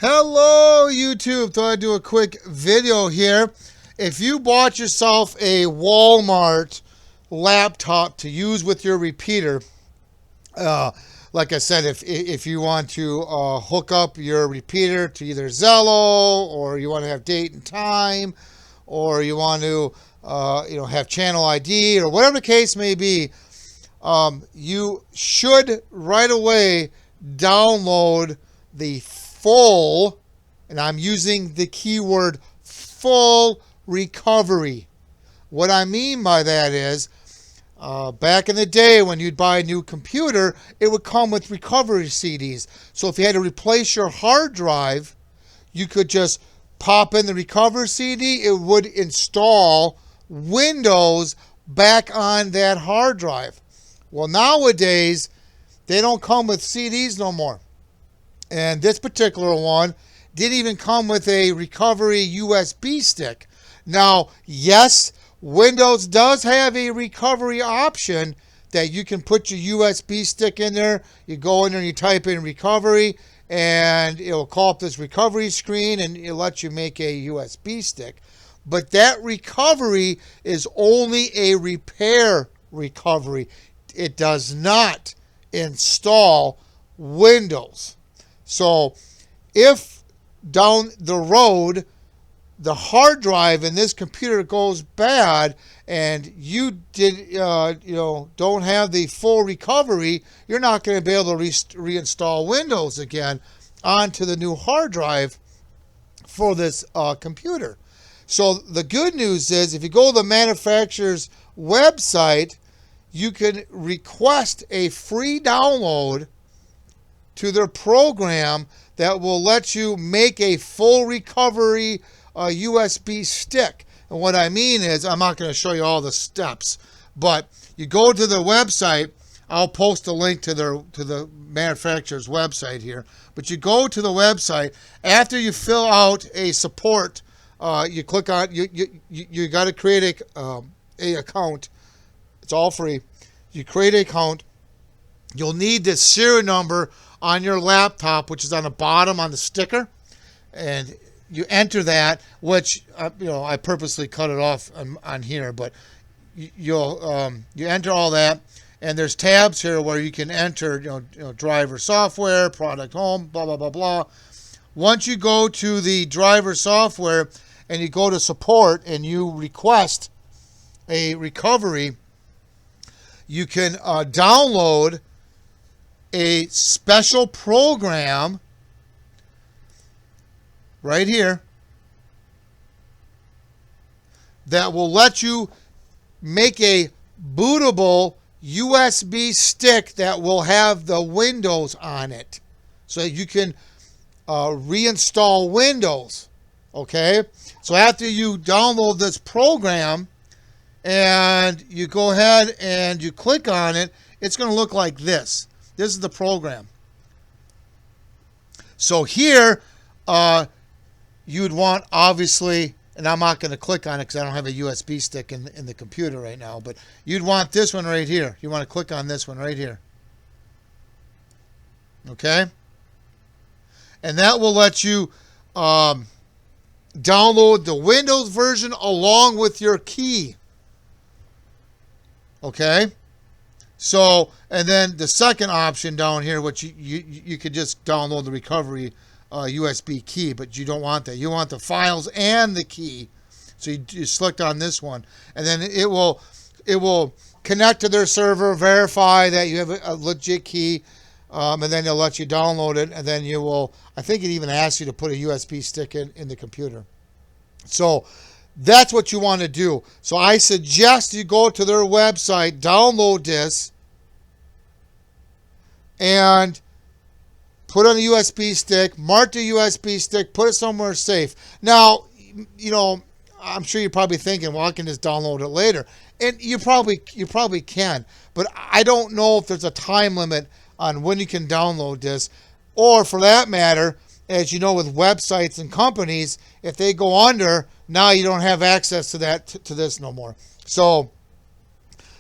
Hello YouTube, thought I'd do a quick video here. If you bought yourself a Walmart laptop to use with your repeater, like I said, if you want to hook up your repeater to either Zello, or you want to have date and time, or you want to have channel ID, or whatever the case may be, you should right away download the full, and I'm using the keyword full recovery. What I mean by that is, back in the day when you'd buy a new computer, it would come with recovery CDs. So if you had to replace your hard drive, you could just pop in the recovery CD. It would install Windows back on that hard drive. Well, nowadays, they don't come with CDs no more. And this particular one didn't even come with a recovery USB stick. Now, yes, Windows does have a recovery option that you can put your USB stick in there. You go in there and you type in recovery, and it will call up this recovery screen, and it lets you make a USB stick. But that recovery is only a repair recovery. It does not install Windows. So if down the road the hard drive in this computer goes bad and you don't have the full recovery, you're not going to be able to reinstall Windows again onto the new hard drive for this computer. So the good news is, if you go to the manufacturer's website, you can request a free download to their program that will let you make a full recovery USB stick. And what I mean is, I'm not going to show you all the steps, but you go to the website. I'll post a link to the manufacturer's website here. But you go to the website after you fill out a support. You click on you got to create a account. It's all free. You create an account. You'll need the serial number on your laptop, which is on the bottom on the sticker, and you enter that, which I purposely cut it off on here, but you enter all that, and there's tabs here where you can enter driver software, product home, blah blah blah blah. Once you go to the driver software and you go to support and you request a recovery, you can download a special program right here that will let you make a bootable USB stick that will have the Windows on it, so you can reinstall Windows. Okay, so after you download this program and you go ahead and you click on it, it's going to look like this. This is the program. So here, you'd want, obviously, and I'm not going to click on it because I don't have a USB stick in the computer right now, but you'd want this one right here. You want to click on this one right here. Okay? And that will let you download the Windows version along with your key. Okay? So, and then the second option down here, which you could just download the recovery USB key, but you don't want that. You want the files and the key. So you select on this one, and then it will connect to their server, verify that you have a legit key, and then they'll let you download it, and then you will, I think it even asks you to put a USB stick in the computer. So that's what you want to do. So I suggest you go to their website, download this, and put on a USB stick, mark the USB stick, put it somewhere safe. Now, I'm sure you're probably thinking, well, I can just download it later. And you probably can, but I don't know if there's a time limit on when you can download this, or for that matter, as you know, with websites and companies, if they go under, now you don't have access to this no more. So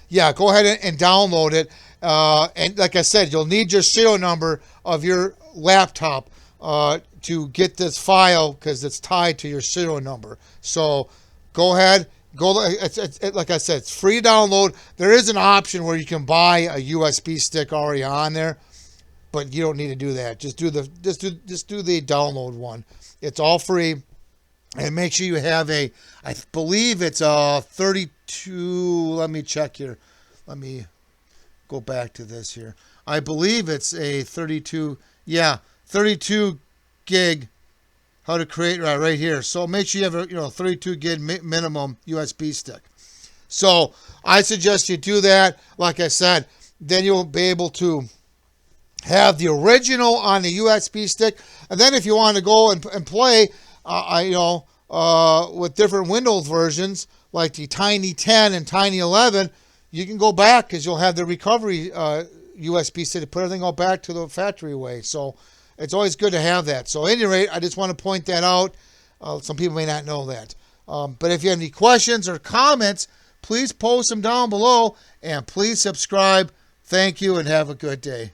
yeah, go ahead and download it. And like I said, you'll need your serial number of your laptop to get this file because it's tied to your serial number. So go ahead. Like I said, it's free to download. There is an option where you can buy a USB stick already on there, but you don't need to do that. Just do the download one. It's all free, and make sure you have I believe it's a 32. Let me check here. Let me go back to this here. I believe it's a 32. Yeah, 32 gig. How to create right here. So make sure you have a 32 gig minimum USB stick. So I suggest you do that. Like I said, then you'll be able to have the original on the USB stick, and then if you want to go and play, with different Windows versions like the Tiny 10 and Tiny 11, you can go back because you'll have the recovery USB stick to put everything all back to the factory way. So it's always good to have that. So at any rate, I just want to point that out. Some people may not know that. But if you have any questions or comments, please post them down below, and please subscribe. Thank you, and have a good day.